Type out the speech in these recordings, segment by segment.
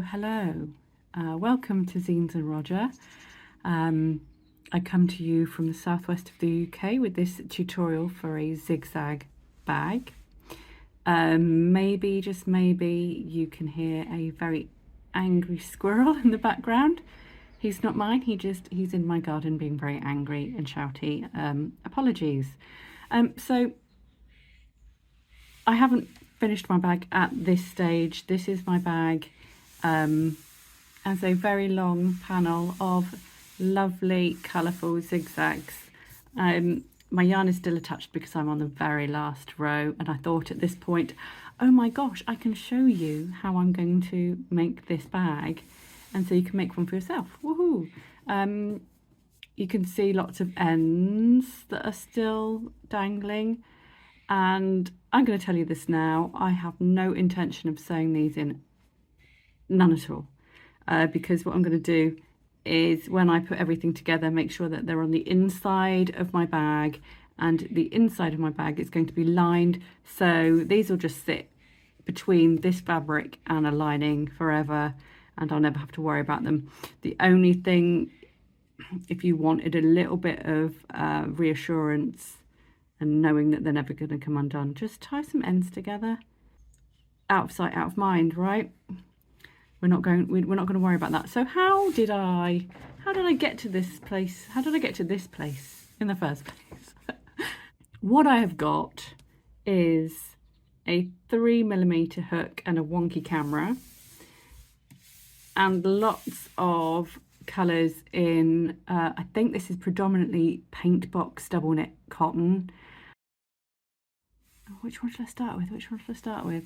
Hello. Welcome to Zeens and Roger. I come to you from the southwest of the UK with this tutorial for a zigzag bag. Maybe, just maybe, you can hear a very angry squirrel in the background. He's not mine, he's in my garden being very angry and shouty. Apologies. So I haven't finished my bag at this stage. This is my bag as a very long panel of lovely colourful zigzags. My yarn is still attached because I'm on the very last row, and I thought at this point, oh my gosh, I can show you how I'm going to make this bag, and so you can make one for yourself. Woohoo! You can see lots of ends that are still dangling, and I'm going to tell you this now, I have no intention of sewing these in, none at all, because what I'm going to do is when I put everything together, make sure that they're on the inside of my bag, and the inside of my bag is going to be lined, so these will just sit between this fabric and a lining forever, and I'll never have to worry about them. The only thing, if you wanted a little bit of reassurance and knowing that they're never going to come undone, just tie some ends together. Out of sight, out of mind, right? We're not going to worry about that. So how did I get to this place? How did I get to this place in the first place? What I have got is a 3mm hook and a wonky camera, and lots of colours in, I think this is predominantly paint box double knit cotton. Which one should I start with?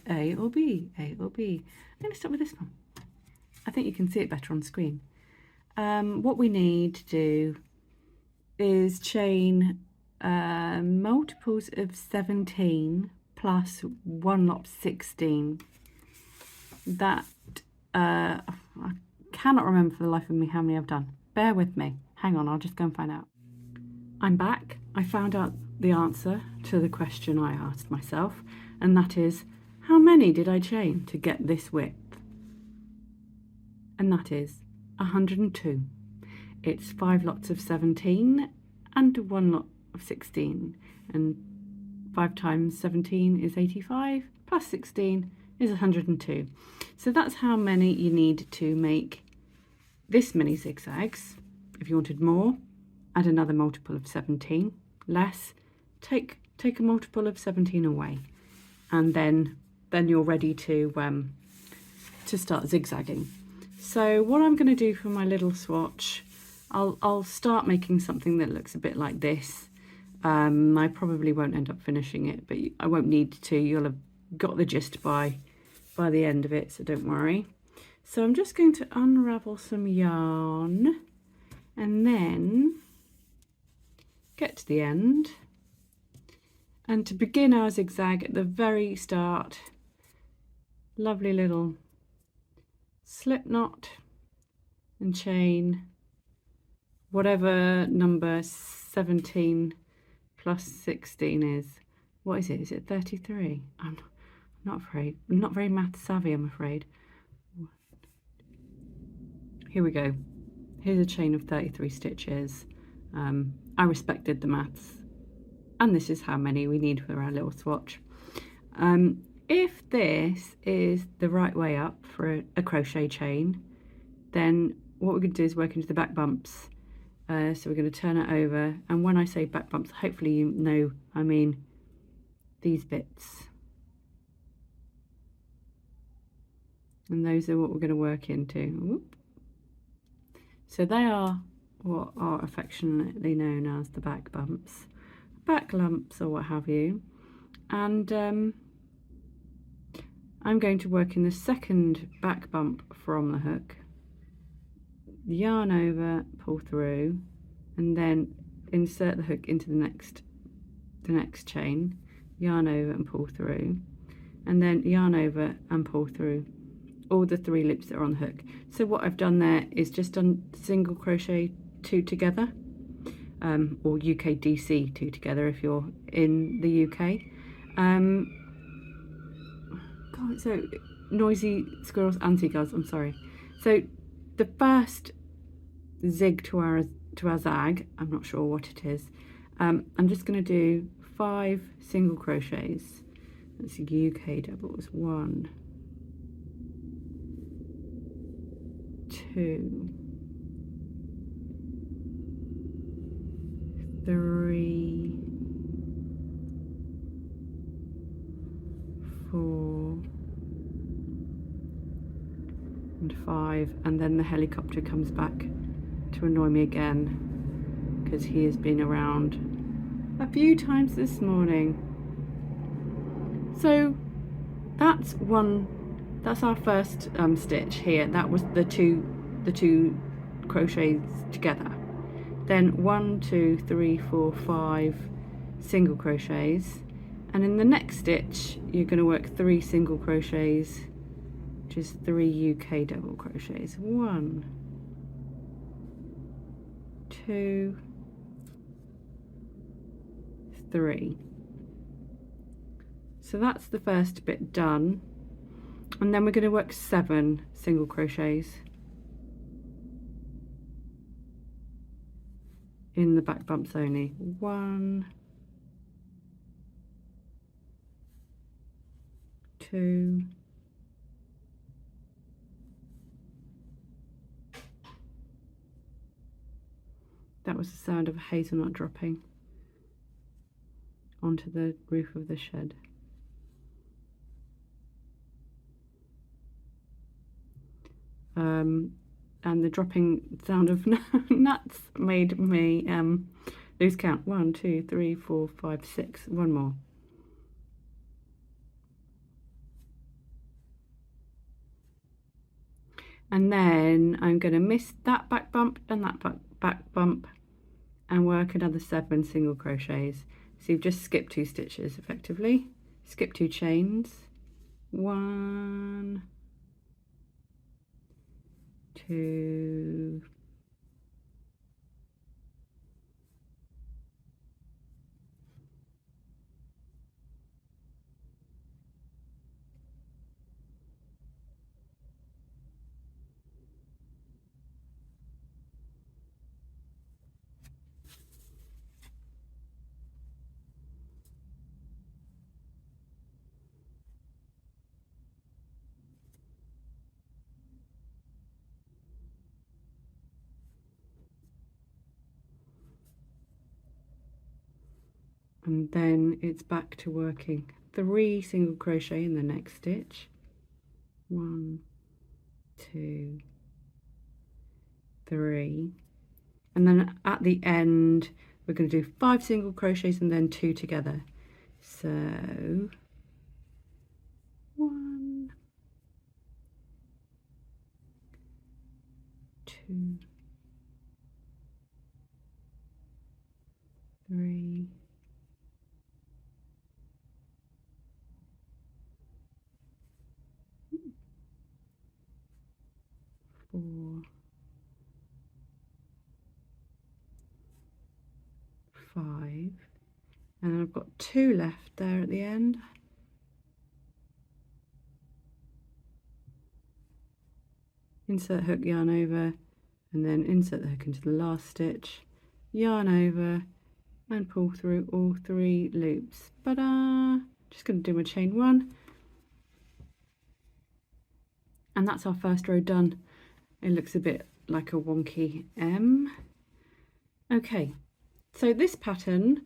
A or B? A or B? I'm going to start with this one. I think you can see it better on screen. What we need to do is chain multiples of 17 plus one lot of 16. That, I cannot remember for the life of me how many I've done. Bear with me. Hang on, I'll just go and find out. I'm back. I found out the answer to the question I asked myself, and that is, how many did I chain to get this width? And that is 102. It's 5 lots of 17 and 1 lot of 16, and 5 times 17 is 85 plus 16 is 102. So that's how many you need to make this many zigzags. If you wanted more, add another multiple of 17. Less, take a multiple of 17 away, and then you're ready to start zigzagging. So what I'm going to do for my little swatch, I'll start making something that looks a bit like this. I probably won't end up finishing it, but I won't need to. You'll have got the gist by the end of it, so don't worry. So I'm just going to unravel some yarn and then get to the end. And to begin our zigzag at the very start, lovely little slip knot and chain whatever number 17 plus 16 is. What is it? Is it 33? I'm not very math savvy, I'm afraid. Here we go. Here's a chain of 33 stitches. I respected the maths, and this is how many we need for our little swatch. If this is the right way up for a crochet chain, then what we're going to do is work into the back bumps. So we're going to turn it over, and when I say back bumps, hopefully you know I mean these bits. And those are what we're going to work into. Whoop. So they are what are affectionately known as the back bumps, back lumps, or what have you. And I'm going to work in the second back bump from the hook, yarn over, pull through, and then insert the hook into the next chain, yarn over and pull through, and then yarn over and pull through all the 3 loops that are on the hook. So what I've done there is just done single crochet 2 together, or UKDC 2 together if you're in the UK. God, so noisy squirrels and seagulls, I'm sorry. So the first zig to our zag, I'm not sure what it is, I'm just going to do 5 single crochets. That's UK doubles. 1, 2, 3, 4 and 5, and then the helicopter comes back to annoy me again because he has been around a few times this morning. So that's our first stitch here. That was the two crochets together. Then 1, 2, 3, 4, 5 single crochets, and in the next stitch you're going to work 3 single crochets, which is 3 UK double crochets. 1, 2, 3. So that's the first bit done, and then we're going to work 7 single crochets in the back bumps only. 1, 2, 'That was the sound of a hazelnut dropping onto the roof of the shed. And the dropping sound of nuts made me lose count. 1, 2, 3, 4, 5, 6. One more. And then I'm going to miss that back bump and that back bump and work another 7 single crochets. So you've just skipped 2 stitches effectively. Skip 2 chains. 1, 2, and then it's back to working 3 single crochet in the next stitch. 1, 2, 3, and then at the end we're going to do 5 single crochets and then 2 together. So 1, 2, 3, 4, 5, and then I've got 2 left there at the end. Insert hook, yarn over, and then insert the hook into the last stitch, yarn over, and pull through all 3 loops. Ta-da! Just going to do my chain 1, and that's our first row done. It looks a bit like a wonky M. Okay, so this pattern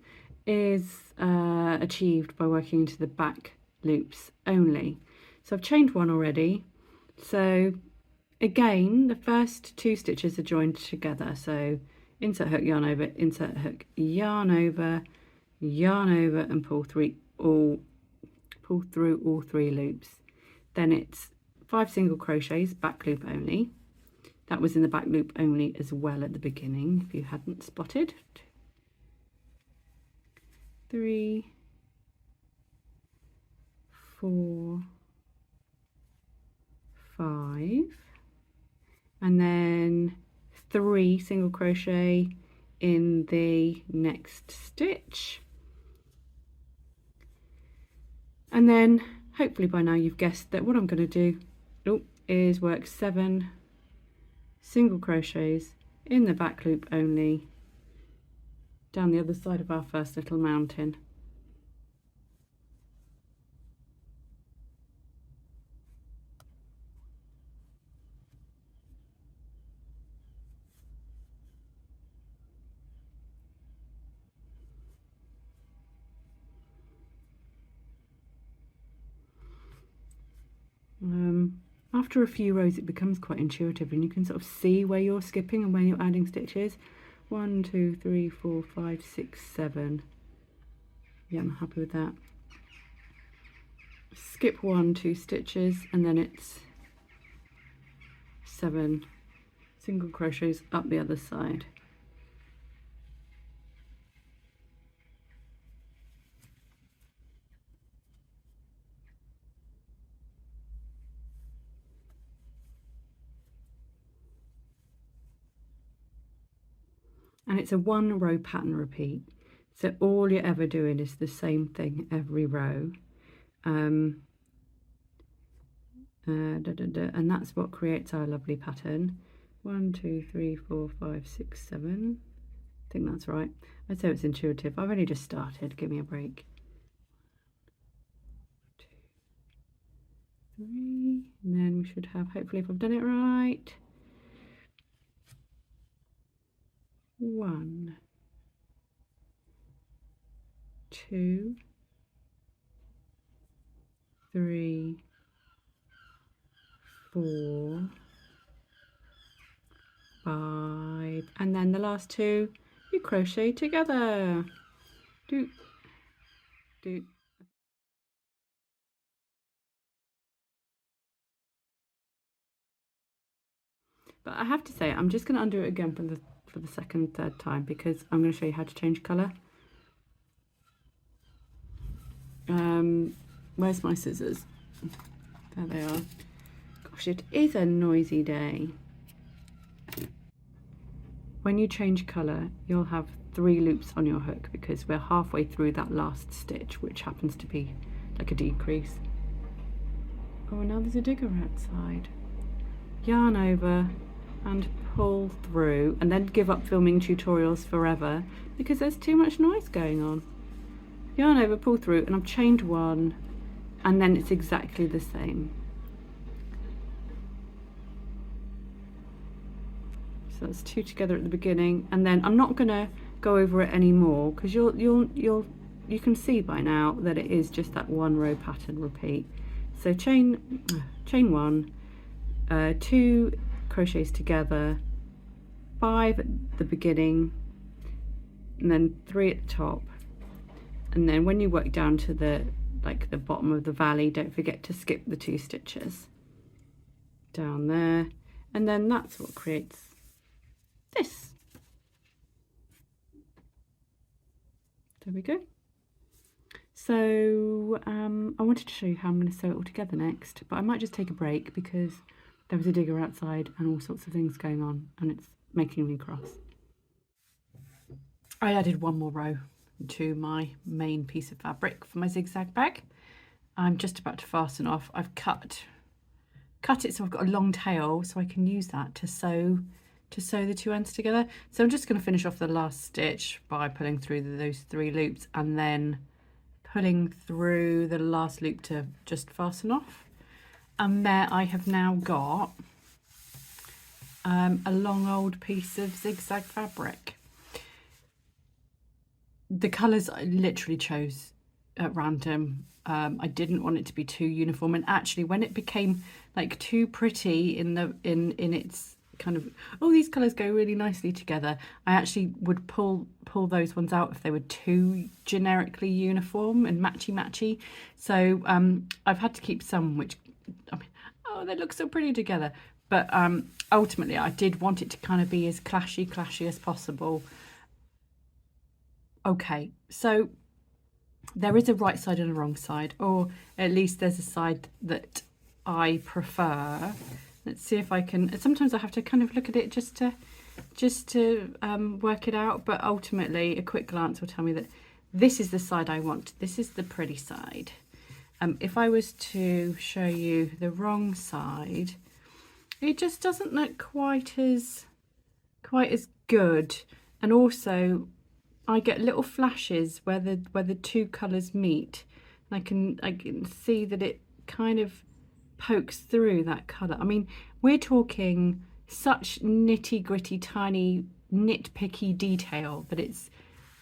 is achieved by working into the back loops only. So I've chained 1 already. So again, the first 2 stitches are joined together. So insert hook, yarn over, insert hook, yarn over, and pull through all 3 loops. Then it's 5 single crochets, back loop only. That was in the back loop only as well at the beginning, if you hadn't spotted. 3, 4, 5, and then 3 single crochet in the next stitch. And then hopefully by now you've guessed that what I'm going to do is work 7 single crochets in the back loop only down the other side of our first little mountain. After a few rows it becomes quite intuitive and you can sort of see where you're skipping and where you're adding stitches. 1, 2, 3, 4, 5, 6, 7. Yeah, I'm happy with that. Skip 1, 2 stitches and then it's 7 single crochets up the other side. And it's a 1 row pattern repeat, so all you're ever doing is the same thing every row, and that's what creates our lovely pattern. 1, 2, 3, 4, 5, 6, 7. I think that's right. I'd say it's intuitive. I've only just started. Give me a break. 2, 3, and then we should have, hopefully if I've done it right, 1, 2, 3, 4, 5, and then the last 2 you crochet together. Do, do. But I have to say, I'm just going to undo it again for the second, third time, because I'm going to show you how to change colour. Where's my scissors? There they are. Gosh, it is a noisy day. When you change colour, you'll have 3 loops on your hook because we're halfway through that last stitch, which happens to be like a decrease. Oh, now there's a digger outside. Yarn over and pull through, and then give up filming tutorials forever because there's too much noise going on. Yarn over, pull through, and I've chained 1, and then it's exactly the same. So that's 2 together at the beginning, and then I'm not gonna go over it anymore because you can see by now that it is just that 1 row pattern repeat. So chain 1, 2 crochets together, 5 at the beginning, and then 3 at the top. And then when you work down to the bottom of the valley, don't forget to skip the 2 stitches down there, and then that's what creates this. There we go. So I wanted to show you how I'm going to sew it all together next, but I might just take a break because there was a digger outside and all sorts of things going on and it's making me cross. I added 1 more row to my main piece of fabric for my zigzag bag. I'm just about to fasten off. I've cut it so I've got a long tail so I can use that to sew the 2 ends together. So I'm just going to finish off the last stitch by pulling through those 3 loops and then pulling through the last loop to just fasten off. And there I have now got a long old piece of zigzag fabric. The colours I literally chose at random. I didn't want it to be too uniform, and actually when it became like too pretty in its kind of, oh, these colours go really nicely together, I actually would pull those ones out if they were too generically uniform and matchy. So I've had to keep some which, I mean, oh, they look so pretty together, but ultimately I did want it to kind of be as clashy as possible. Okay, so there is a right side and a wrong side, or at least there's a side that I prefer. Let's see if I can, sometimes I have to kind of look at it just to work it out, but ultimately a quick glance will tell me that this is the side I want. This is the pretty side. If I was to show you the wrong side, it just doesn't look quite as good. And also I get little flashes where the two colours meet, and I can see that it kind of pokes through that colour. I mean, we're talking such nitty-gritty, tiny, nitpicky detail that it's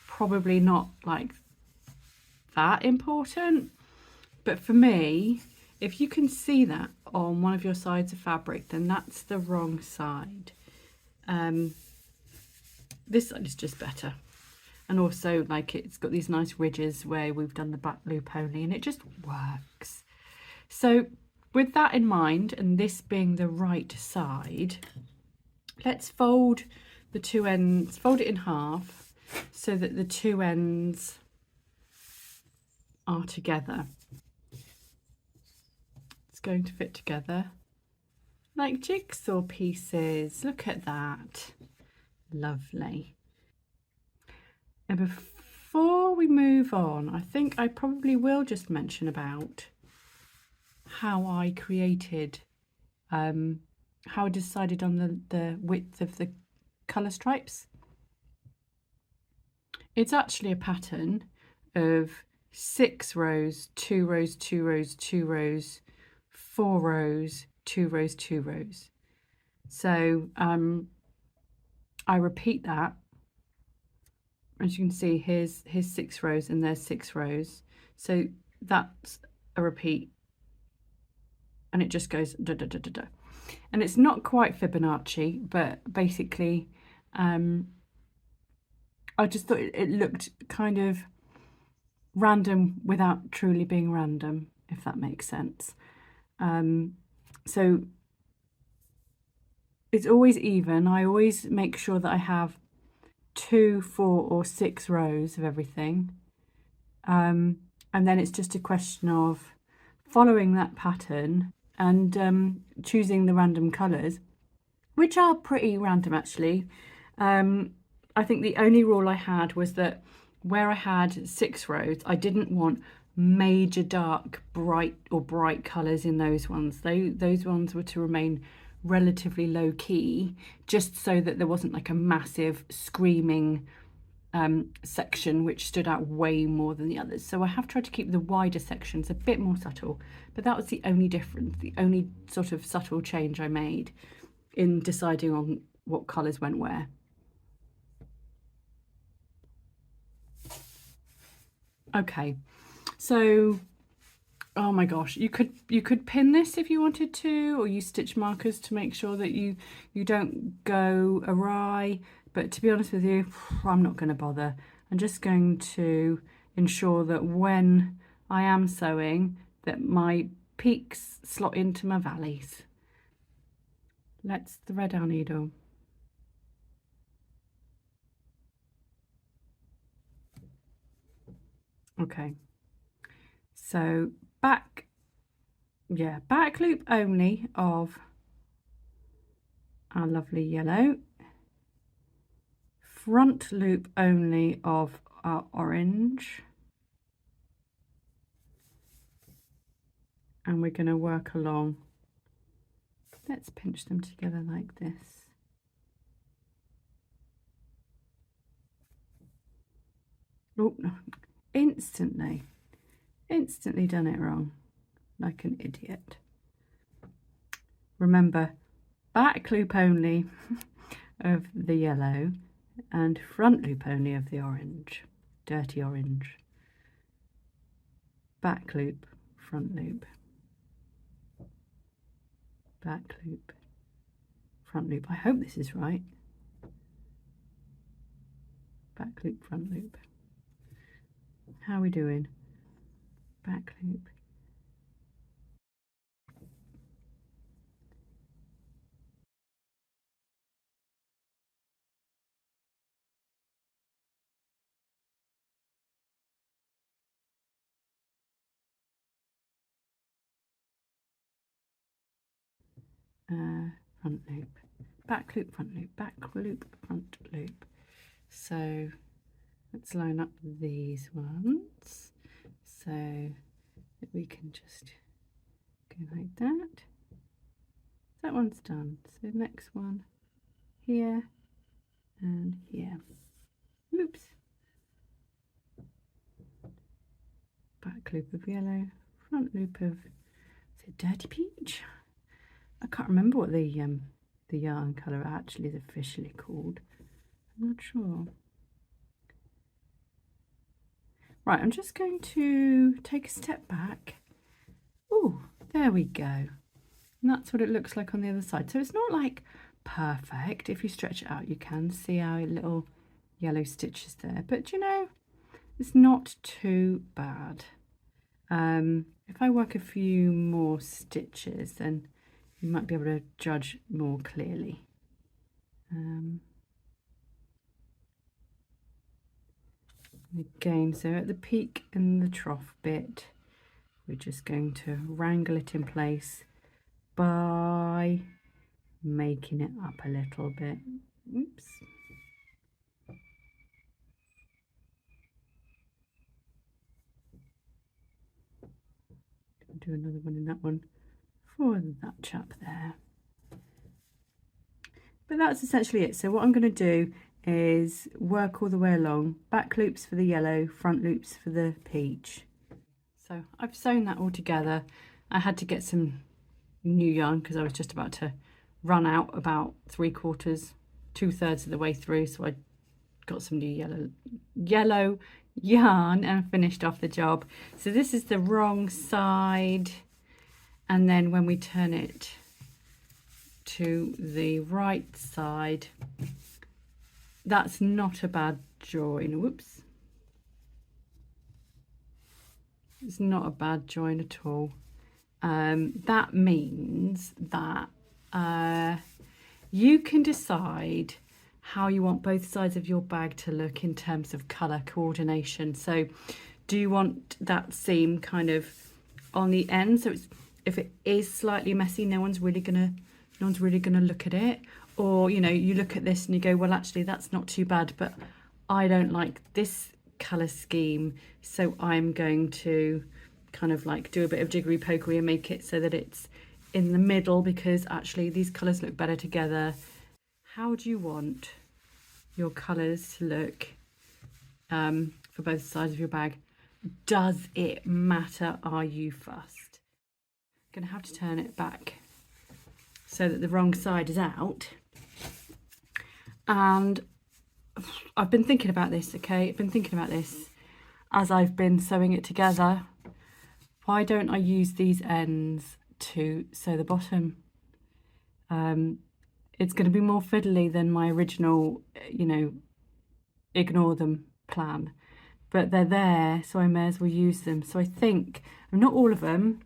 probably not like that important. But for me, if you can see that on one of your sides of fabric, then that's the wrong side. This side is just better. And also, like, it's got these nice ridges where we've done the back loop only, and it just works. So with that in mind, and this being the right side, let's fold the two ends, fold it in half so that the two ends are together. It's going to fit together like jigsaw pieces. Look at that. Lovely. And before we move on, I think I probably will just mention about how I created, how I decided on the width of the colour stripes. It's actually a pattern of 6 rows, 2 rows, 2 rows, 2 rows, 4 rows, 2 rows, 2 rows. So I repeat that. As you can see, here's 6 rows and there's 6 rows. So that's a repeat, and it just goes da da da da da. And it's not quite Fibonacci, but basically I just thought it looked kind of random without truly being random, if that makes sense. So it's always even. I always make sure that I have 2, 4 or 6 rows of everything, and then it's just a question of following that pattern and choosing the random colours, which are pretty random actually. I think the only rule I had was that where I had 6 rows, I didn't want major dark bright colours in those ones. Those ones were to remain relatively low key, just so that there wasn't like a massive screaming section which stood out way more than the others. So I have tried to keep the wider sections a bit more subtle, but that was the only difference, the only sort of subtle change I made in deciding on what colours went where. Okay, so oh my gosh, you could pin this if you wanted to, or use stitch markers to make sure that you don't go awry, but to be honest with you, I'm not going to bother. I'm just going to ensure that when I am sewing that my peaks slot into my valleys. Let's thread our needle. Okay, so back loop only of our lovely yellow, front loop only of our orange, and we're going to work along. Let's pinch them together like this. Oh no, instantly done it wrong, like an idiot. Remember, back loop only of the yellow and front loop only of the orange, dirty orange. Back loop, front loop, back loop, front loop. I hope this is right. Back loop, front loop. How are we doing? Back loop, front loop, back loop, front loop, back loop, front loop. So let's line up these ones so that we can just go like that. That one's done. So next one here and here. Oops. Back loop of yellow, front loop of, is it dirty peach? I can't remember what the yarn colour actually is officially called. I'm not sure. Right, I'm just going to take a step back. Oh, there we go. And that's what it looks like on the other side. So it's not like perfect. If you stretch it out, you can see our little yellow stitches there. But you know, it's not too bad. If I work a few more stitches, then you might be able to judge more clearly. Again, so at the peak and the trough bit, we're just going to wrangle it in place by making it up a little bit. Oops. Do another one in that one for that chap there. But that's essentially it. So what I'm going to do is work all the way along, back loops for the yellow, front loops for the peach. So I've sewn that all together. I had to get some new yarn because I was just about to run out about 2/3 of the way through, so I got some new yellow yarn and finished off the job. So this is the wrong side, and then when we turn it to the right side, that's not a bad join. Whoops, it's not a bad join at all. That means that you can decide how you want both sides of your bag to look in terms of colour coordination. So do you want that seam kind of on the end, so it's, if it is slightly messy, no one's really gonna look at it? Or, you know, you look at this and you go, well, actually that's not too bad, but I don't like this colour scheme, so I'm going to kind of like do a bit of jiggery pokery and make it so that it's in the middle because actually these colours look better together. How do you want your colours to look for both sides of your bag? Does it matter? Are you fussed? I'm going to have to turn it back so that the wrong side is out. And I've been thinking about this, okay? I've been thinking about this as I've been sewing it together. Why don't I use these ends to sew the bottom? It's going to be more fiddly than my original, you know, ignore them plan. But they're there, so I may as well use them. So I think, not all of them,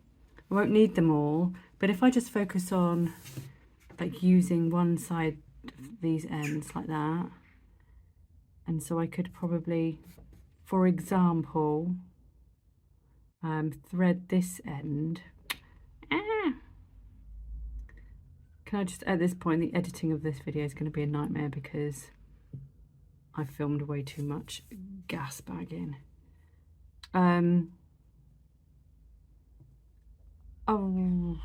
I won't need them all, but if I just focus on like using one side of these ends like that, and so I could probably, for example, thread this end. Can I just, at this point, the editing of this video is going to be a nightmare because I filmed way too much gas bagging. Oh,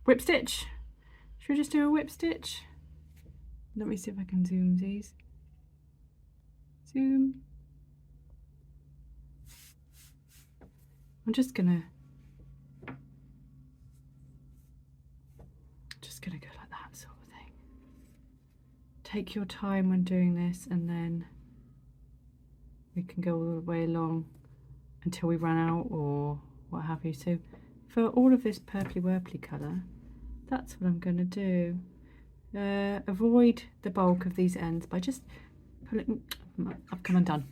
whip stitch. Should we just do a whip stitch? Let me see if I can zoom these. Zoom. I'm just gonna go like that sort of thing. Take your time when doing this, and then we can go all the way along until we run out or what have you. So for all of this purpley wurpley colour, that's what I'm going to do. Avoid the bulk of these ends by just pulling, I've come undone.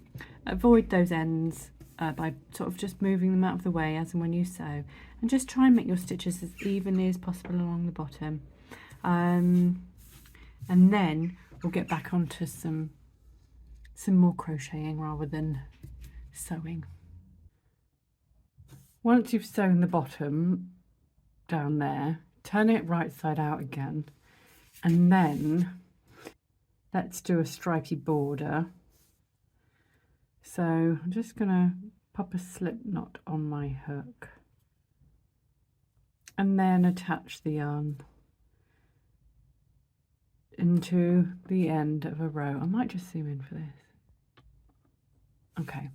Avoid those ends by sort of just moving them out of the way as and when you sew, and just try and make your stitches as evenly as possible along the bottom. And then we'll get back onto some more crocheting rather than sewing. Once you've sewn the bottom down there, turn it right side out again, and then let's do a stripy border. So I'm just gonna pop a slip knot on my hook and then attach the yarn into the end of a row. I might just zoom in for this. Okay.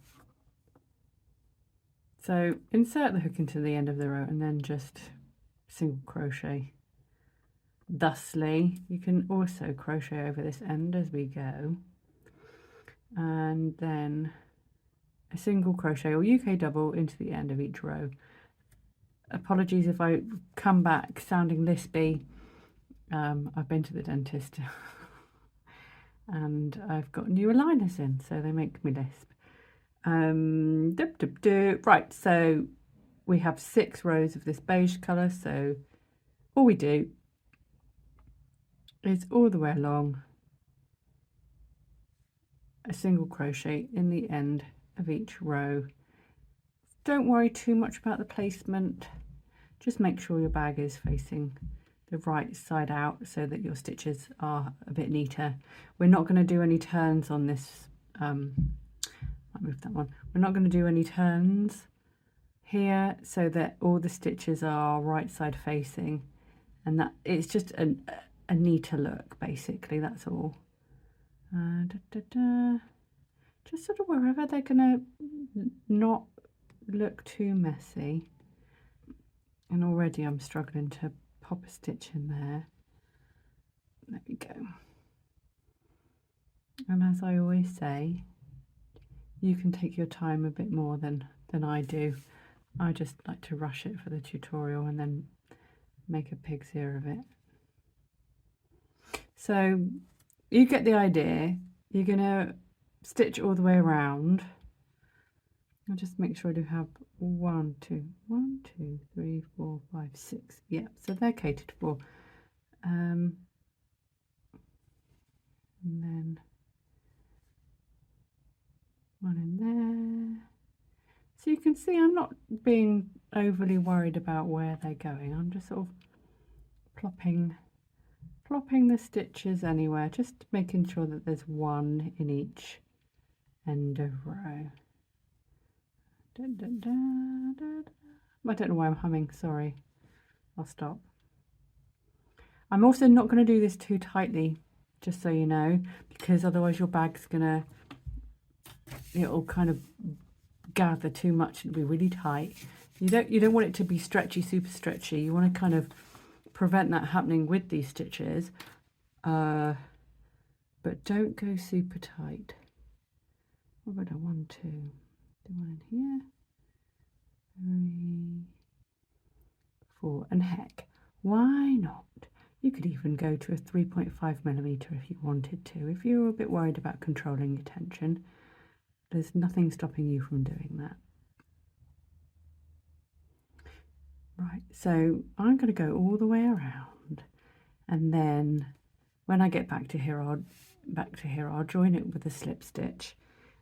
So insert the hook into the end of the row and then just single crochet. Thusly, you can also crochet over this end as we go, and then a single crochet or UK double into the end of each row. Apologies if I come back sounding lispy. I've been to the dentist and I've got new aligners in, so they make me lisp. Right, so we have 6 rows of this beige colour, so all we do is all the way along a single crochet in the end of each row. Don't worry too much about the placement, just make sure your bag is facing the right side out so that your stitches are a bit neater. We're not going to do any turns on this, I'll move that one. We're not going to do any turns here so that all the stitches are right side facing, and that it's just a neater look, basically, that's all. Just sort of wherever they're going to not look too messy. And already I'm struggling to pop a stitch in there. There we go. And as I always say, you can take your time a bit more than I do. I just like to rush it for the tutorial and then make a pig's ear of it. So you get the idea. You're going to stitch all the way around. I'll just make sure I do have 1, 2, 3, 4, 5, 6. Yeah, so they're catered for. And then one in there. So you can see I'm not being overly worried about where they're going. I'm just sort of plopping the stitches anywhere, just making sure that there's one in each end of row. I don't know why I'm humming, sorry. I'll stop. I'm also not going to do this too tightly, just so you know, because otherwise your bag's gonna, it'll kind of gather too much and be really tight. You don't want it to be stretchy, super stretchy. You want to kind of prevent that happening with these stitches, but don't go super tight. What about a 1, 2? Do one in here, 3, 4, and heck, why not? You could even go to a 3.5mm if you wanted to. If you're a bit worried about controlling your tension, there's nothing stopping you from doing that. Right, so I'm going to go all the way around, and then when I get back to here, I'll join it with a slip stitch,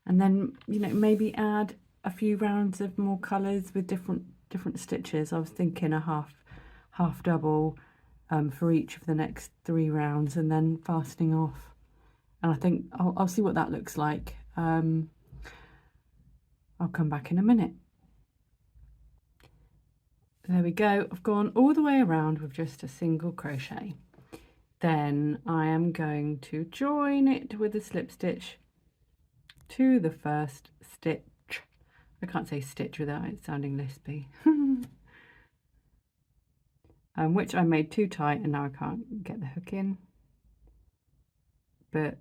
and then, you know, maybe add a few rounds of more colours with different stitches. I was thinking a half double for each of the next 3 rounds, and then fastening off. And I think I'll see what that looks like. I'll come back in a minute. There we go. I've gone all the way around with just a single crochet. Then I am going to join it with a slip stitch to the first stitch. I can't say stitch without it sounding lispy. Which I made too tight and now I can't get the hook in. But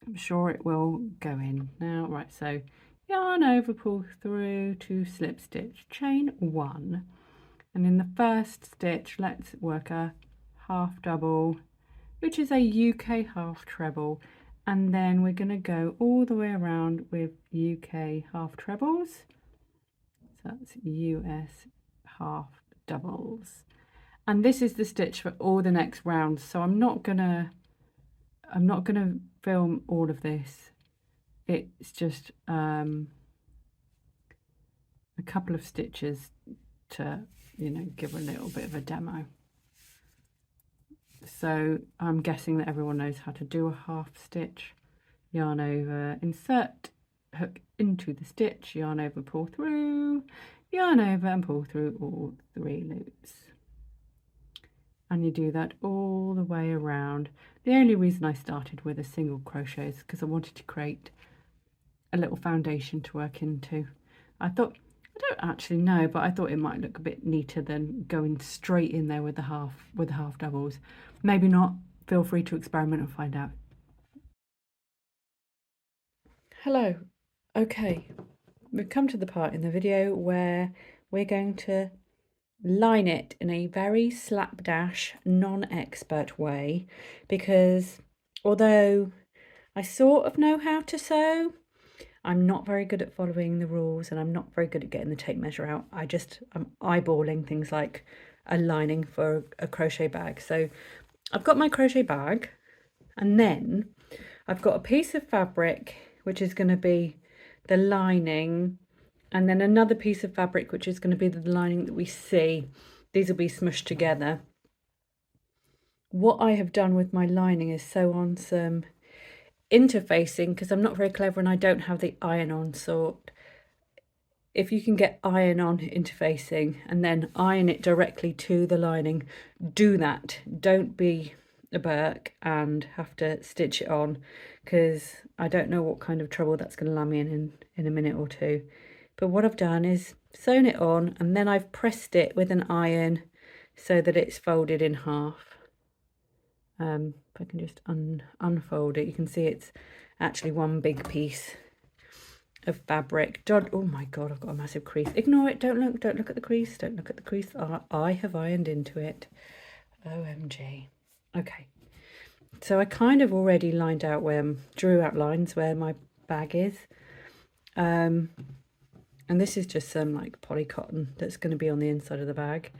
I'm sure it will go in now. Right, so yarn over, pull through to slip stitch, chain 1. And in the first stitch, let's work a half double, which is a UK half treble, and then we're going to go all the way around with UK half trebles, so that's US half doubles, and this is the stitch for all the next rounds. So I'm not gonna film all of this. It's just a couple of stitches to, you know, give a little bit of a demo. So I'm guessing that everyone knows how to do a half stitch. Yarn over, insert hook into the stitch, yarn over, pull through, yarn over and pull through all 3 loops. And you do that all the way around. The only reason I started with a single crochet is because I wanted to create a little foundation to work into. I thought, I don't actually know, but I thought it might look a bit neater than going straight in there with the half doubles. Maybe not. Feel free to experiment and find out. Hello. Okay, we've come to the part in the video where we're going to line it in a very slapdash, non-expert way, because although I sort of know how to sew, I'm not very good at following the rules and I'm not very good at getting the tape measure out. I'm eyeballing things like a lining for a crochet bag. So I've got my crochet bag, and then I've got a piece of fabric which is going to be the lining, and then another piece of fabric which is going to be the lining that we see. These will be smushed together. What I have done with my lining is sew on some interfacing, because I'm not very clever and I don't have the iron-on sort. If you can get iron-on interfacing and then iron it directly to the lining, do that. Don't be a Burke and have to stitch it on, because I don't know what kind of trouble that's going to land me in a minute or two. But what I've done is sewn it on, and then I've pressed it with an iron so that it's folded in half. If I can just unfold it, you can see it's actually one big piece of fabric. Oh my god, I've got a massive crease. Ignore it, don't look at the crease, don't look at the crease. I have ironed into it. OMG. Okay, so I kind of already lined out drew out lines where my bag is. And this is just some like poly cotton that's going to be on the inside of the bag.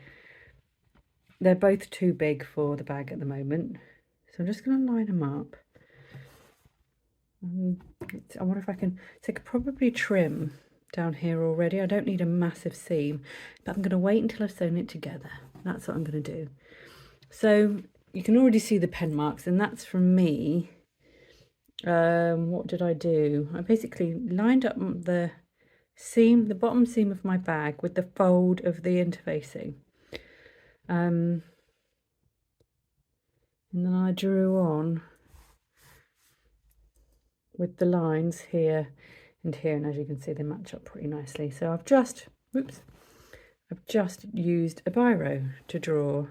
They're both too big for the bag at the moment, so I'm just going to line them up. I wonder if I can, so I could probably trim down here already. I don't need a massive seam, but I'm going to wait until I've sewn it together. That's what I'm going to do. So you can already see the pen marks, and that's from me. What did I do? I basically lined up the seam, the bottom seam of my bag with the fold of the interfacing. And then I drew on with the lines here and here, and as you can see they match up pretty nicely. So I've just used a biro to draw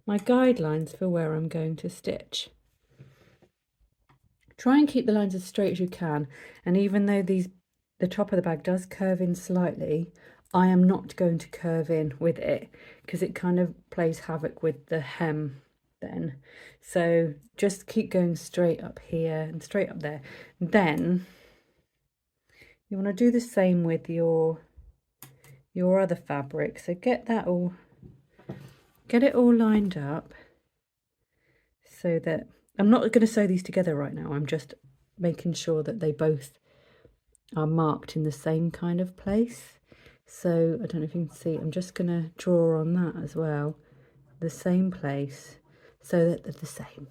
my guidelines for where I'm going to stitch. Try and keep the lines as straight as you can, and even though the top of the bag does curve in slightly, I am not going to curve in with it because it kind of plays havoc with the hem then. So just keep going straight up here and straight up there. Then you want to do the same with your other fabric. So get it all lined up so that I'm not going to sew these together right now. I'm just making sure that they both are marked in the same kind of place. So I don't know if you can see, I'm just going to draw on that as well, the same place, so that they're the same.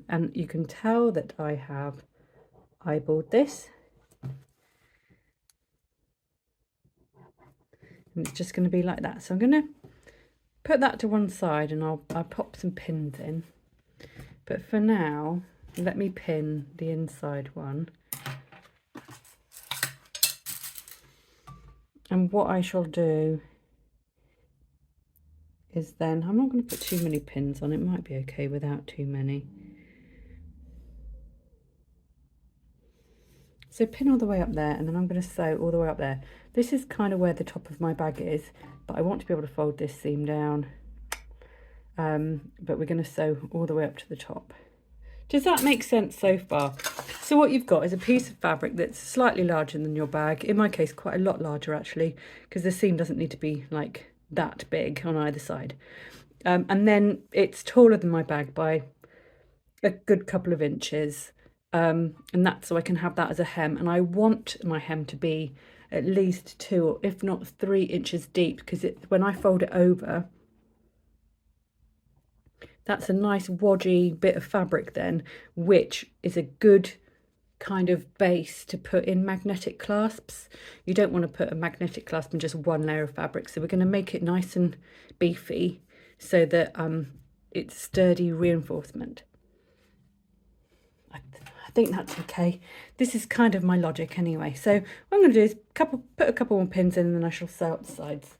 And you can tell that I have eyeballed this, and it's just going to be like that. So I'm going to put that to one side, and I'll pop some pins in, but for now let me pin the inside one. And what I shall do is then, I'm not going to put too many pins on, it might be okay without too many. So pin all the way up there, and then I'm going to sew all the way up there. This is kind of where the top of my bag is, but I want to be able to fold this seam down. But we're going to sew all the way up to the top. Does that make sense so far? So what you've got is a piece of fabric that's slightly larger than your bag. In my case, quite a lot larger actually, because the seam doesn't need to be like that big on either side. And then it's taller than my bag by a good couple of inches. And that's so I can have that as a hem. And I want my hem to be at least 2 or if not 3 inches deep, because when I fold it over, That's a nice wadgy bit of fabric then, which is a good kind of base to put in magnetic clasps. You don't want to put a magnetic clasp in just one layer of fabric, so we're going to make it nice and beefy so that it's sturdy reinforcement. I think that's okay. This is kind of my logic anyway. So what I'm going to do is put a couple more pins in, and then I shall sew up the sides.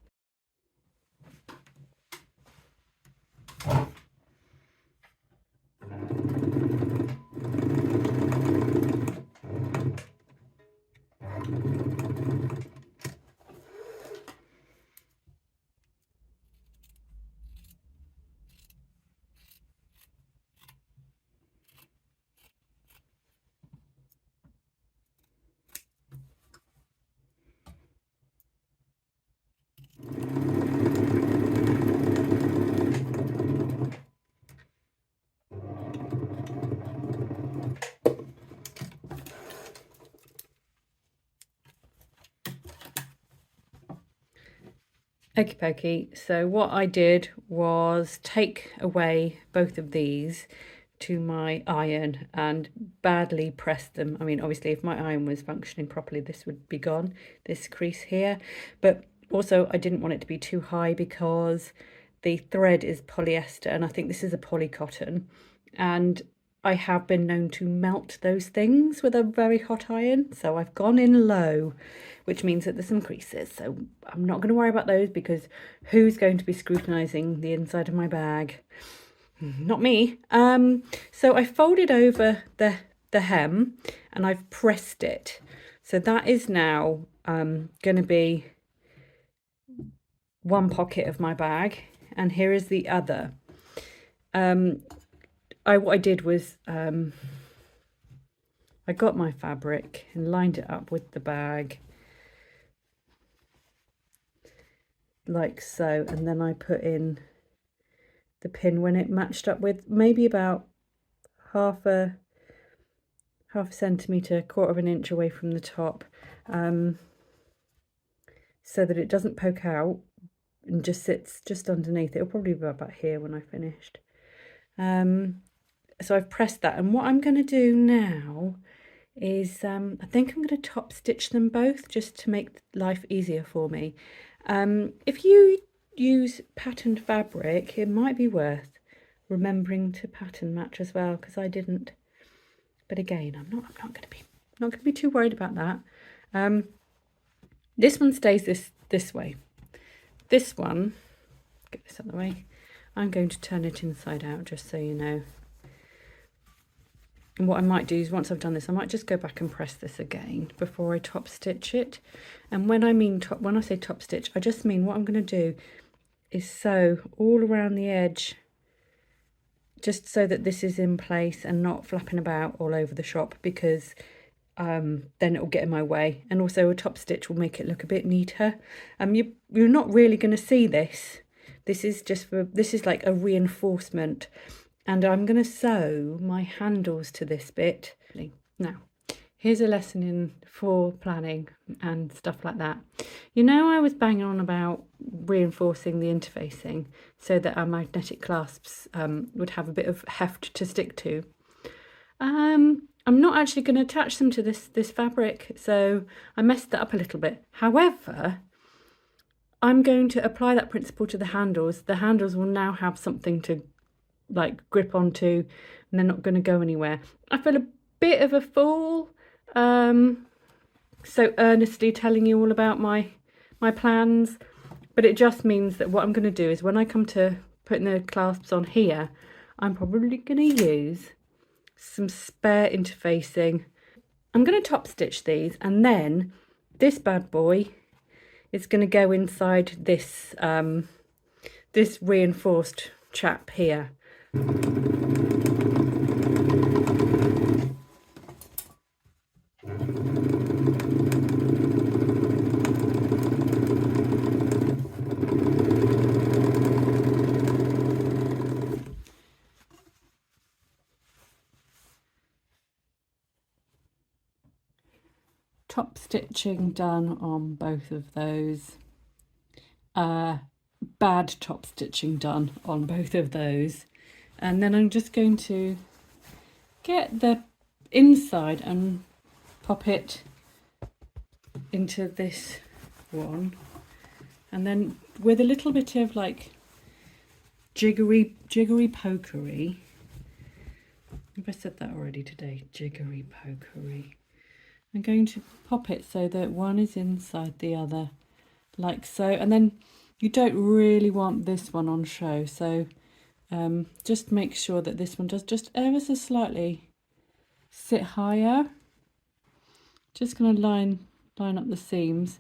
Okie pokey. So what I did was take away both of these to my iron and badly press them. I mean, obviously if my iron was functioning properly, this would be gone, this crease here. But also I didn't want it to be too high because the thread is polyester, and I think this is a poly cotton, and I have been known to melt those things with a very hot iron. So I've gone in low, which means that there's some creases. So I'm not going to worry about those, because who's going to be scrutinizing the inside of my bag? Not me. So I folded over the hem and I've pressed it. So that is now going to be one pocket of my bag, and here is the other. What I did was I got my fabric and lined it up with the bag like so, and then I put in the pin when it matched up with maybe about half a centimetre, quarter of an inch away from the top, so that it doesn't poke out and just sits just underneath. It'll probably be about here when I finished. So I've pressed that, and what I'm going to do now is I think I'm going to top stitch them both just to make life easier for me. If you use patterned fabric, it might be worth remembering to pattern match as well, because I didn't. But again, I'm not going to be too worried about that. This one stays this way. This one, get this out of the way. I'm going to turn it inside out, just so you know. And what I might do is, once I've done this, I might just go back and press this again before I top stitch it. And when I say top stitch, I just mean what I'm going to do is sew all around the edge, just so that this is in place and not flapping about all over the shop, because then it will get in my way. And also a top stitch will make it look a bit neater. You're not really going to see this. This is like a reinforcement. And I'm going to sew my handles to this bit. Now, here's a lesson in planning and stuff like that. You know, I was banging on about reinforcing the interfacing so that our magnetic clasps would have a bit of heft to stick to. I'm not actually going to attach them to this fabric, so I messed that up a little bit. However, I'm going to apply that principle to the handles. The handles will now have something to like grip onto, and they're not going to go anywhere. I feel a bit of a fool so earnestly telling you all about my plans, but it just means that what I'm going to do is, when I come to putting the clasps on here, I'm probably going to use some spare interfacing. I'm going to top stitch these, and then this bad boy is going to go inside this this reinforced chap here. Top stitching done on both of those. Bad top stitching done on both of those. And then I'm just going to get the inside and pop it into this one, and then with a little bit of like jiggery pokery. Have I said that already today? Jiggery pokery. I'm going to pop it so that one is inside the other, like so. And then you don't really want this one on show, so just make sure that this one does just ever so slightly sit higher. Just going to line up the seams,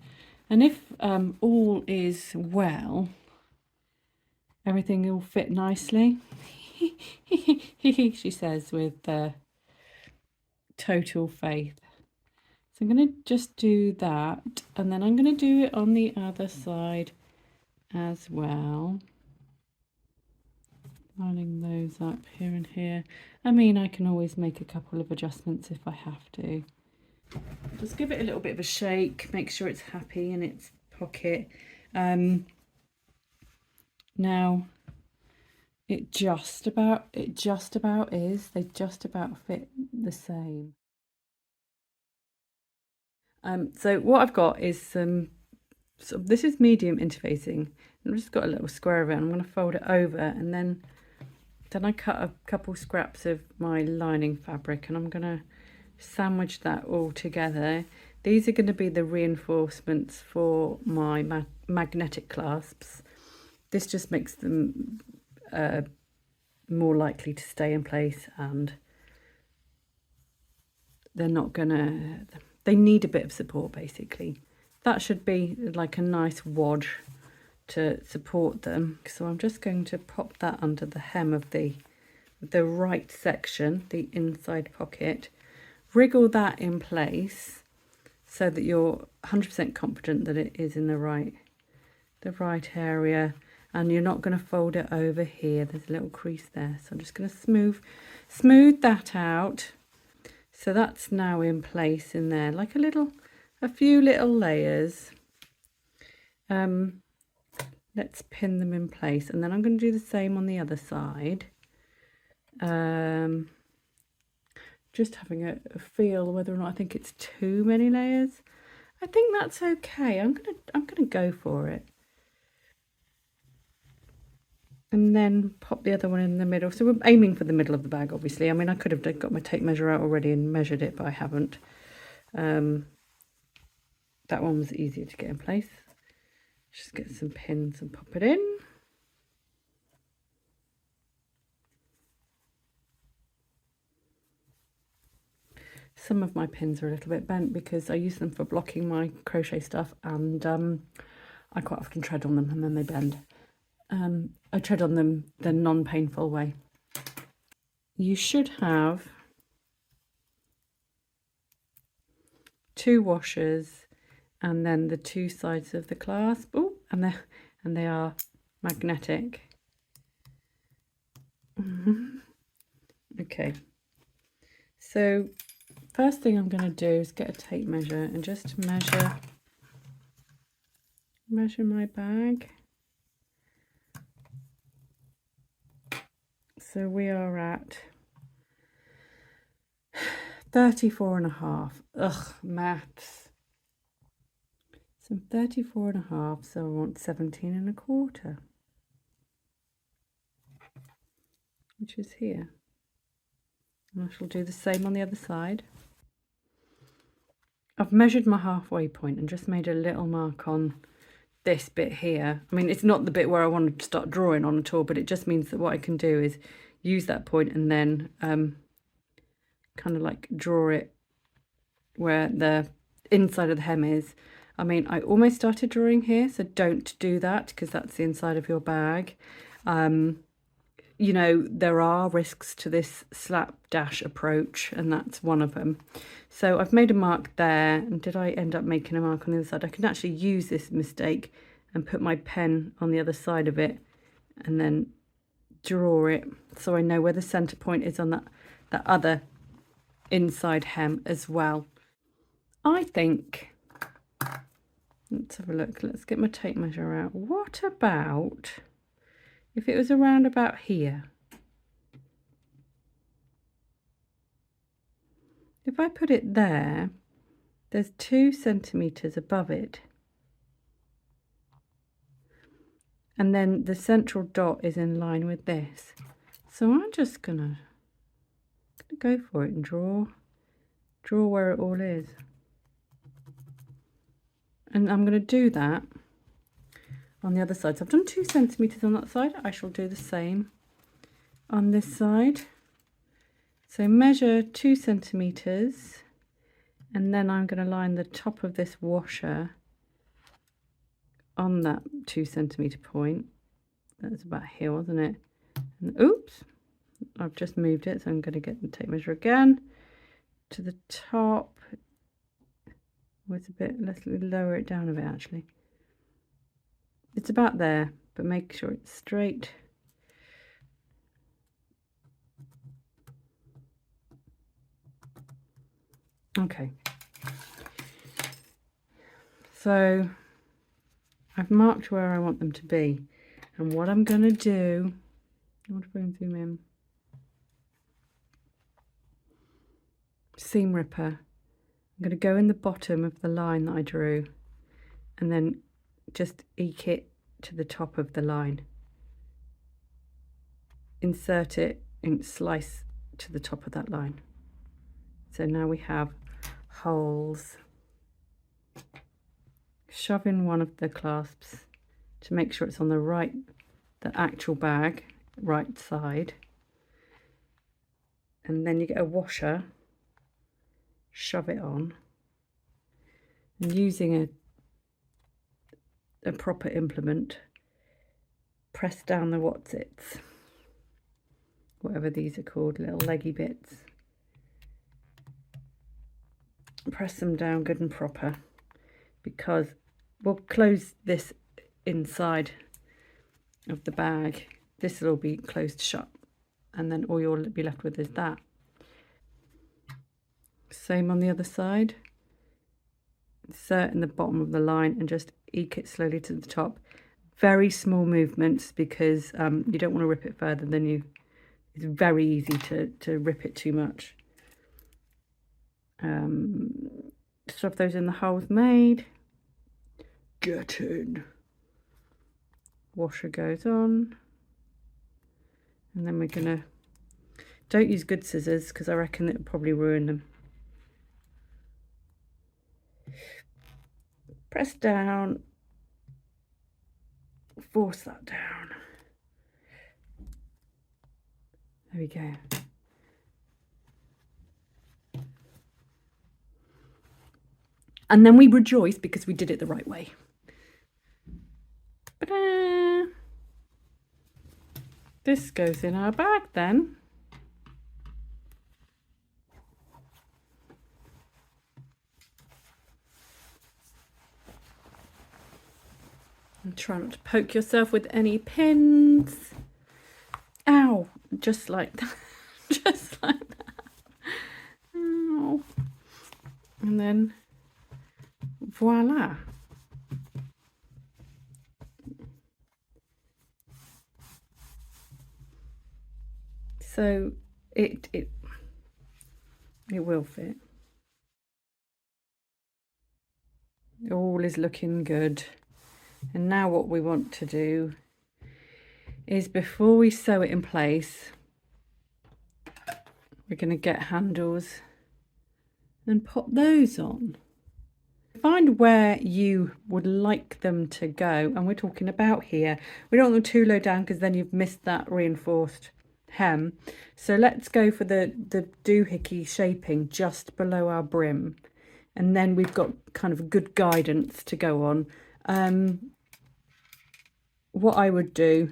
and if all is well, everything will fit nicely. She says with total faith. So I'm going to just do that, and then I'm going to do it on the other side as well. Lining those up here and here. I mean, I can always make a couple of adjustments if I have to. Just give it a little bit of a shake, make sure it's happy in its pocket. Now it just about is, they just about fit the same. So what I've got is some, this is medium interfacing. I've just got a little square of it. I'm going to fold it over, and then I cut a couple scraps of my lining fabric, and I'm going to sandwich that all together. These are going to be the reinforcements for my magnetic clasps. This just makes them more likely to stay in place, and they're not gonna, they need a bit of support basically. That should be like a nice wad to support them. So I'm just going to pop that under the hem of the right section, the inside pocket. Wriggle that in place so that you're 100% confident that it is in the right area, and you're not going to fold it over here. There's a little crease there, so I'm just going to smooth that out. So that's now in place in there, like a few little layers. Let's pin them in place, and then I'm going to do the same on the other side. Just having a feel whether or not I think it's too many layers. I think that's okay. I'm gonna go for it. And then pop the other one in the middle. So we're aiming for the middle of the bag, obviously. I mean, I could have got my tape measure out already and measured it, but I haven't. That one was easier to get in place. Just get some pins and pop it in. Some of my pins are a little bit bent because I use them for blocking my crochet stuff, and I quite often tread on them and then they bend. I tread on them the non-painful way. You should have 2 washers and then the 2 sides of the clasp. Oh, and they are magnetic. Okay, so first thing I'm going to do is get a tape measure and just measure my bag. So we are at 34.5. Ugh, maths. So 34.5, so I want 17.25, which is here. And I shall do the same on the other side. I've measured my halfway point and just made a little mark on this bit here. I mean, it's not the bit where I want to start drawing on at all, but it just means that what I can do is use that point and then kind of like draw it where the inside of the hem is. I mean, I almost started drawing here, so don't do that because that's the inside of your bag. You know, there are risks to this slapdash approach, and that's one of them. So I've made a mark there, and did I end up making a mark on the other side? I can actually use this mistake and put my pen on the other side of it and then draw it so I know where the center point is on that other inside hem as well. I think, let's have a look, let's get my tape measure out. What about if it was around about here? if I put it there, there's 2 centimeters above it. And then the central dot is in line with this. So I'm just gonna go for it and draw where it all is. And I'm gonna do that on the other side. So I've done 2 centimeters on that side. I shall do the same on this side. So measure 2 centimeters, and then I'm going to line the top of this washer on that 2 centimeter point. That's about here, wasn't it? And oops, I've just moved it, so I'm going to get the tape measure again to the top. It's a bit, let's lower it down a bit actually. It's about there, but make sure it's straight. Okay, so I've marked where I want them to be, and what I'm going to do, I want to bring zoom in, seam ripper. I'm going to go in the bottom of the line that I drew and then just eke it to the top of the line, insert it and slice to the top of that line. So now we have holes. Shove in one of the clasps to make sure it's on the actual bag, right side. And then you get a washer, shove it on, and using a proper implement, press down the whatsits, whatever these are called, little leggy bits. Press them down good and proper, because we'll close this inside of the bag. This will all be closed shut, and then all you'll be left with is that. Same on the other side. Insert in the bottom of the line and just eke it slowly to the top. Very small movements, because you don't want to rip it further than you. It's very easy to rip it too much. Shove those in the holes made. Get in. Washer goes on, and then we're gonna, don't use good scissors because I reckon it'll probably ruin them. Press down, force that down. There we go. And then we rejoice because we did it the right way. Ta-da! This goes in our bag then. And try not to poke yourself with any pins. Ow! Just like that. Just like that. Ow. And then voila. So it will fit. All is looking good. And now what we want to do is, before we sew it in place, we're going to get handles and pop those on. Find where you would like them to go, and we're talking about here. We don't want them too low down because then you've missed that reinforced hem. So let's go for the doohickey shaping just below our brim, and then we've got kind of good guidance to go on. What I would do,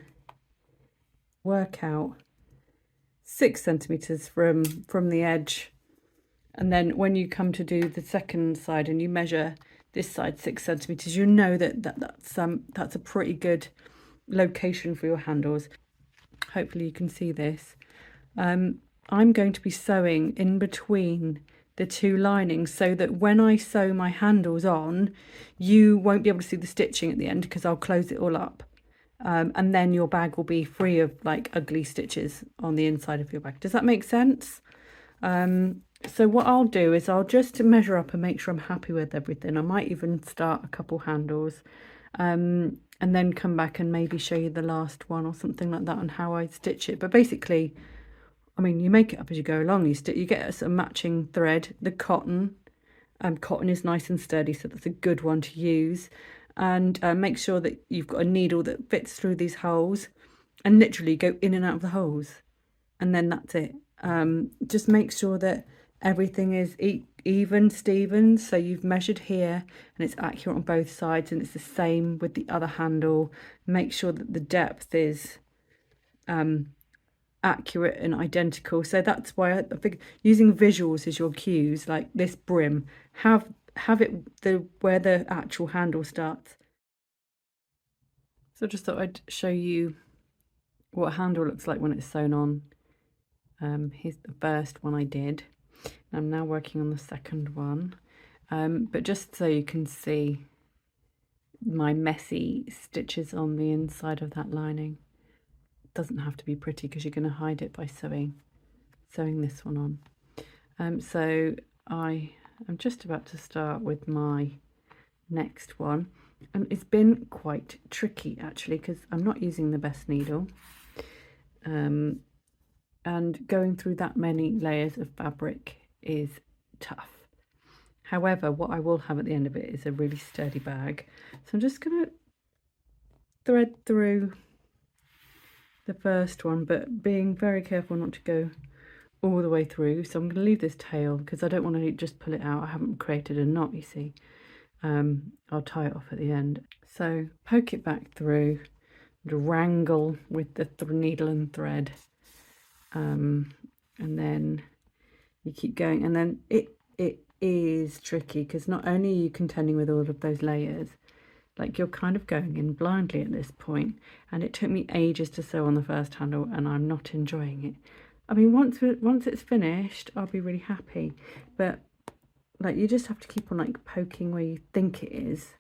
work out 6 centimeters from the edge, and then when you come to do the second side and you measure this side 6 centimeters, you know that's a pretty good location for your handles. Hopefully you can see this. I'm going to be sewing in between the two linings so that when I sew my handles on, you won't be able to see the stitching at the end because I'll close it all up. And then your bag will be free of like ugly stitches on the inside of your bag. Does that make sense? So what I'll do is I'll just measure up and make sure I'm happy with everything. I might even start a couple handles, and then come back and maybe show you the last one or something like that on how I stitch it. But basically, I mean, you make it up as you go along. You get a matching thread, the cotton. Cotton is nice and sturdy, so that's a good one to use. And make sure that you've got a needle that fits through these holes, and literally go in and out of the holes, and then that's it. Just make sure that everything is even, Steven. So you've measured here and it's accurate on both sides, and it's the same with the other handle. Make sure that the depth is accurate and identical. So that's why I think using visuals as your cues, like this brim, have it where the actual handle starts. So I just thought I'd show you what a handle looks like when it's sewn on. Here's the first one I did. I'm now working on the second one, but just so you can see my messy stitches on the inside of that lining. It doesn't have to be pretty because you're going to hide it by sewing this one on. So I am just about to start with my next one, and it's been quite tricky actually because I'm not using the best needle, and going through that many layers of fabric is tough. However, what I will have at the end of it is a really sturdy bag. So I'm just going to thread through the first one, but being very careful not to go all the way through. So I'm going to leave this tail because I don't want to just pull it out. I haven't created a knot, you see. I'll tie it off at the end. So poke it back through and wrangle with the needle and thread, and then you keep going, and then it is tricky because not only are you contending with all of those layers, like you're kind of going in blindly at this point, and it took me ages to sew on the first handle and I'm not enjoying it. I mean, once it's finished I'll be really happy, but like you just have to keep on like poking where you think it is.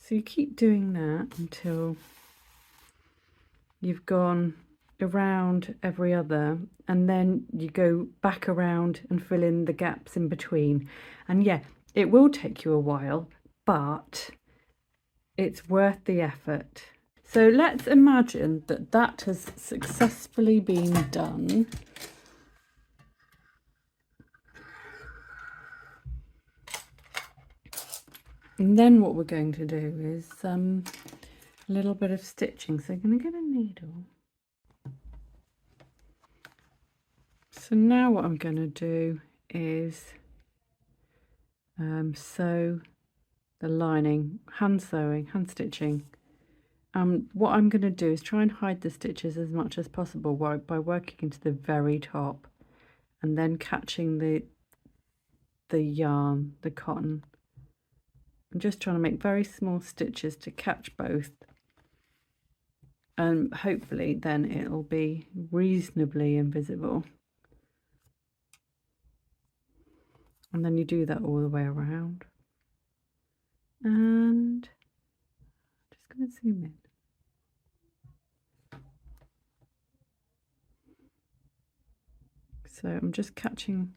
So you keep doing that until you've gone around every other, and then you go back around and fill in the gaps in between. And yeah, it will take you a while, but it's worth the effort. So let's imagine that that has successfully been done. And then what we're going to do is a little bit of stitching. So I'm going to get a needle. So now what I'm going to do is sew the lining, hand stitching. What I'm going to do is try and hide the stitches as much as possible by working into the very top and then catching the yarn, the cotton. I'm just trying to make very small stitches to catch both, and hopefully then it'll be reasonably invisible. And then you do that all the way around. And I'm just going to zoom in. So I'm just catching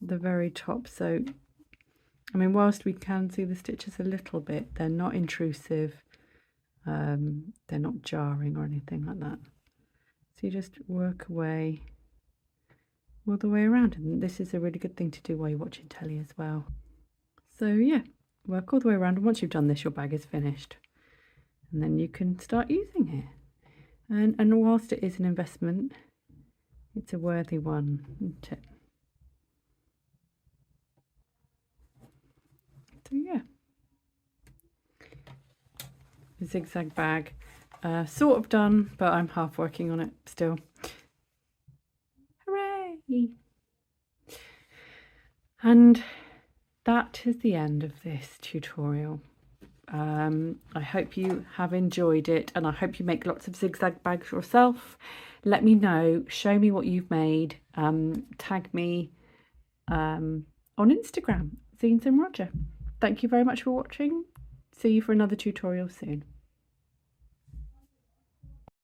the very top. So, I mean, whilst we can see the stitches a little bit, they're not intrusive. They're not jarring or anything like that. So you just work away all the way around, and this is a really good thing to do while you're watching telly as well. So yeah, work all the way around, and once you've done this, your bag is finished, and then you can start using it. And whilst it is an investment, it's a worthy one, isn't it? So yeah, the zigzag bag, sort of done, but I'm half working on it still. Hooray! And that is the end of this tutorial. I hope you have enjoyed it, and I hope you make lots of zigzag bags yourself. Let me know, show me what you've made, tag me on Instagram, Zeens and Roger. Thank you very much for watching. See you for another tutorial soon.